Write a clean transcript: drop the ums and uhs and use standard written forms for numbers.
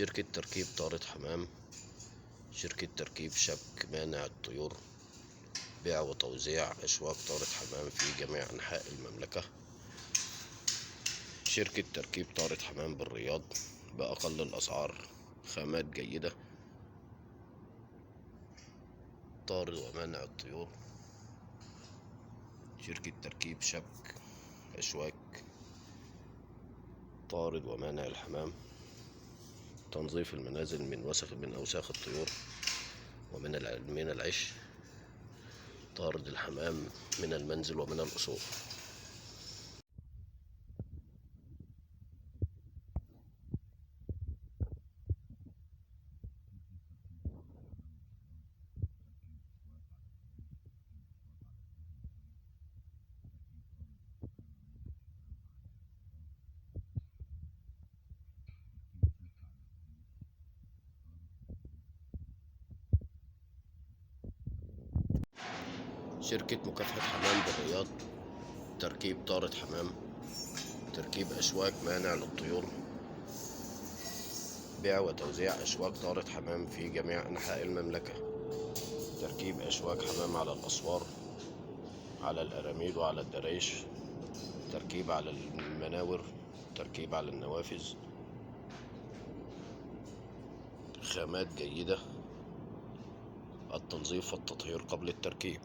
شركة تركيب طارة حمام. شركة تركيب شبك مانع الطيور، بيع وتوزيع أشواك طارة حمام في جميع أنحاء المملكة. شركة تركيب طارة حمام بالرياض بأقل الأسعار، خامات جيدة، طارد ومانع الطيور. شركة تركيب شبك أشواك طارد ومانع الحمام، تنظيف المنازل من أوساخ الطيور ومن العش، طارد الحمام من المنزل ومن الأصول. شركة مكافحة حمام بالرياض، تركيب طارة حمام، تركيب أشواك مانع للطيور، بيع وتوزيع أشواك طارة حمام في جميع أنحاء المملكة. تركيب أشواك حمام على الأسوار، على الأراميل وعلى الدرايش، تركيب على المناور، تركيب على النوافذ، خامات جيدة، التنظيف والتطهير قبل التركيب.